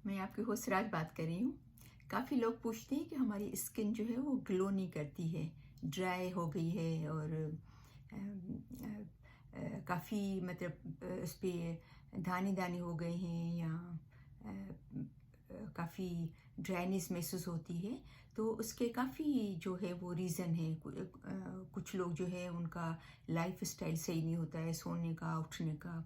मैं आपकी होस्ट राज बात कर रही हूँ। काफ़ी लोग पूछते हैं कि हमारी स्किन जो है वो ग्लो नहीं करती है, ड्राई हो गई है और काफ़ी मतलब उस पर दाने दाने हो गए हैं या काफ़ी ड्राइनेस महसूस होती है। तो उसके काफ़ी जो है वो रीज़न है। कुछ लोग जो है उनका लाइफ स्टाइल सही नहीं होता है, सोने का उठने का,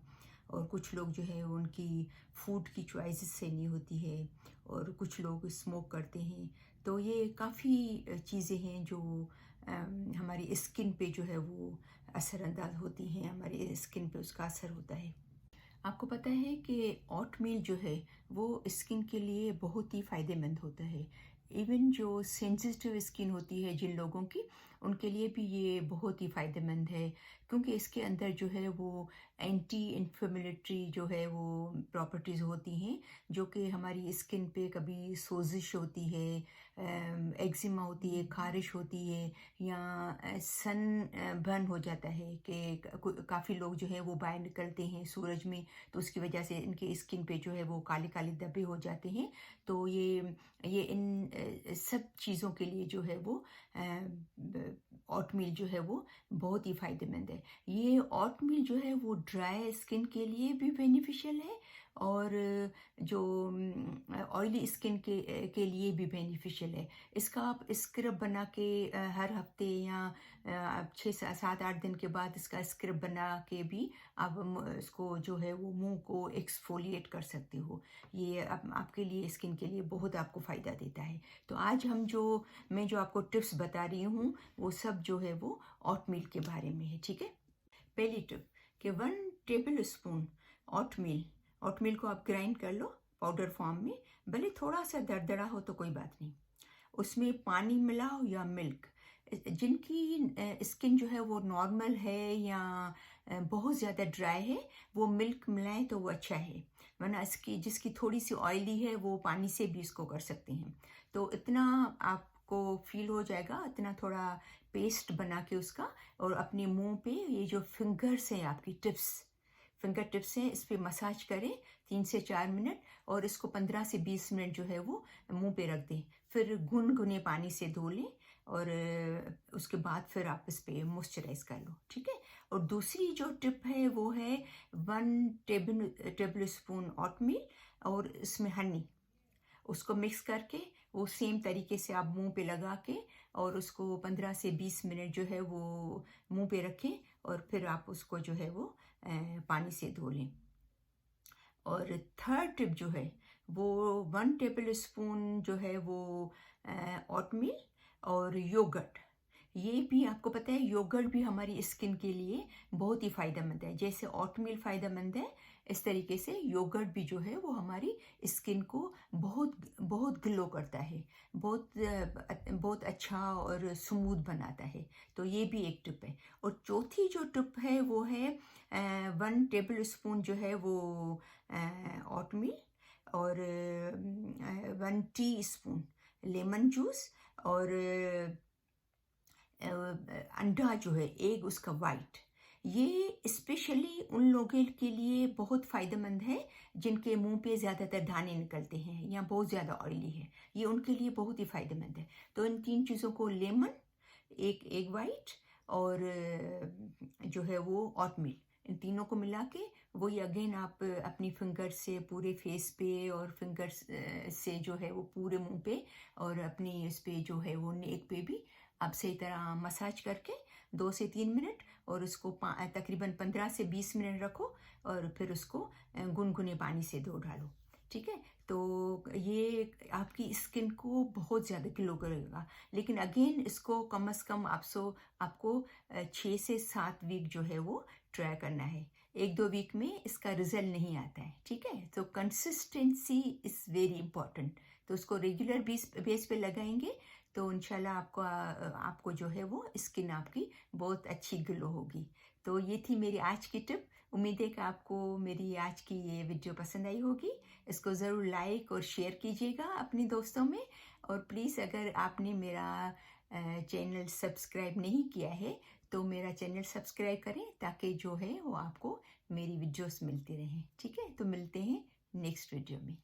और कुछ लोग जो है उनकी फूड की चॉइसेस सही नहीं होती है, और कुछ लोग स्मोक करते हैं। तो ये काफ़ी चीज़ें हैं जो हमारी स्किन पे जो है वो असरअंदाज होती हैं, हमारी स्किन पे उसका असर होता है। आपको पता है कि ओटमील जो है वो स्किन के लिए बहुत ही फ़ायदेमंद होता है। इवन जो सेंसिटिव स्किन होती है जिन लोगों की, उनके लिए भी ये बहुत ही फ़ायदेमंद है, क्योंकि इसके अंदर जो है वो एंटी इन्फ्लेमेटरी जो है वो प्रॉपर्टीज़ होती हैं, जो कि हमारी स्किन पे कभी सोजिश होती है, एक्जिमा होती है, खारिश होती है, या सन बर्न हो जाता है कि काफ़ी लोग जो है वो बाहर निकलते हैं सूरज में, तो उसकी वजह से इनके स्किन पे जो है वो काले काले धब्बे हो जाते हैं। तो ये इन सब चीज़ों के लिए जो है वो ओटमील जो है वो बहुत ही फ़ायदेमंद है। ये ओटमील जो है वो ड्राई स्किन के लिए भी बेनिफिशियल है, और जो ऑयली स्किन के लिए भी बेनिफिशियल है। इसका आप स्क्रब बना के हर हफ्ते या आप 6 7 8 दिन के बाद इसका स्क्रब बना के भी आप इसको जो है वो मुंह को एक्सफोलिएट कर सकते हो। ये आपके लिए स्किन के लिए बहुत आपको फ़ायदा देता है। तो आज मैं जो आपको टिप्स बता रही हूँ वो सब जो है वो ओटमील के बारे में है, ठीक है। पहली टिप कि 1 टेबल स्पून ओटमील ओटमील को आप ग्राइंड कर लो पाउडर फॉर्म में, भले थोड़ा सा दरदरा हो तो कोई बात नहीं। उसमें पानी मिलाओ या मिल्क। जिनकी स्किन जो है वो नॉर्मल है या बहुत ज़्यादा ड्राई है, वो मिल्क मिलाएं तो वो अच्छा है, वरना जिसकी थोड़ी सी ऑयली है वो पानी से भी इसको कर सकते हैं। तो इतना आपको फील हो जाएगा, इतना थोड़ा पेस्ट बना के उसका, और अपने मुंह पे ये जो फिंगर्स हैं, आपकी फिंगर टिप्स हैं, इस पे मसाज करें 3 से 4 मिनट, और इसको 15 से 20 मिनट जो है वो मुंह पे रख दें। फिर गुनगुने पानी से धो लें, और उसके बाद फिर आप इस पे मॉइस्चराइज कर लो, ठीक है। और दूसरी जो टिप है वो है 1 टेबल स्पून ओटमील और इसमें हनी, उसको मिक्स करके वो सेम तरीके से आप मुंह पे लगा के, और उसको 15 से 20 मिनट जो है वो मुंह पे रखें, और फिर आप उसको जो है वो पानी से धो लें। और थर्ड टिप जो है वो 1 टेबल स्पून जो है वो ओटमील और योगर्ट। ये भी आपको पता है, योगर्ट भी हमारी स्किन के लिए बहुत ही फ़ायदेमंद है। जैसे ओटमील फ़ायदेमंद है, इस तरीके से योगर्ट भी जो है वो हमारी स्किन को बहुत बहुत ग्लो करता है, बहुत अच्छा और स्मूथ बनाता है। तो ये भी एक टिप है। और चौथी जो टिप है वो है 1 टेबल स्पून जो है वो ओटमील, और 1 टी स्पून लेमन जूस, और अंडा जो है, एग उसका वाइट। ये स्पेशली उन लोगों के लिए बहुत फ़ायदेमंद है जिनके मुंह पे ज़्यादातर दाने निकलते हैं या बहुत ज़्यादा ऑयली है, ये उनके लिए बहुत ही फ़ायदेमंद है। तो इन 3 चीज़ों को, लेमन, एक एग वाइट, और जो है वो ओटमील, इन तीनों को मिला के वही अगेन आप अपनी फिंगर से पूरे फेस पे, और फिंगर से जो है वो पूरे मुंह पे, और अपनी इस पे जो है वो नेक पे भी आप सही तरह मसाज करके 2 से 3 मिनट, और उसको तकरीबन 15 से 20 मिनट रखो, और फिर उसको गुनगुने पानी से धो डालो, ठीक है। तो ये आपकी स्किन को बहुत ज़्यादा ग्लो करेगा। लेकिन अगेन इसको कम से कम आपको 6 से 7 वीक जो है वो ट्राई करना है। 1 2 वीक में इसका रिजल्ट नहीं आता है, ठीक है। तो कंसिस्टेंसी इज़ वेरी इंपॉर्टेंट। तो उसको रेगुलर बेस पे लगाएंगे तो इंशाल्लाह आपको जो है वो स्किन आपकी बहुत अच्छी ग्लो होगी। तो ये थी मेरी आज की टिप। उम्मीद है कि आपको मेरी आज की ये वीडियो पसंद आई होगी। इसको ज़रूर लाइक और शेयर कीजिएगा अपने दोस्तों में, और प्लीज़ अगर आपने मेरा चैनल सब्सक्राइब नहीं किया है तो मेरा चैनल सब्सक्राइब करें, ताकि जो है वो आपको मेरी वीडियोस मिलती रहें, ठीक है। तो मिलते हैं नेक्स्ट वीडियो में।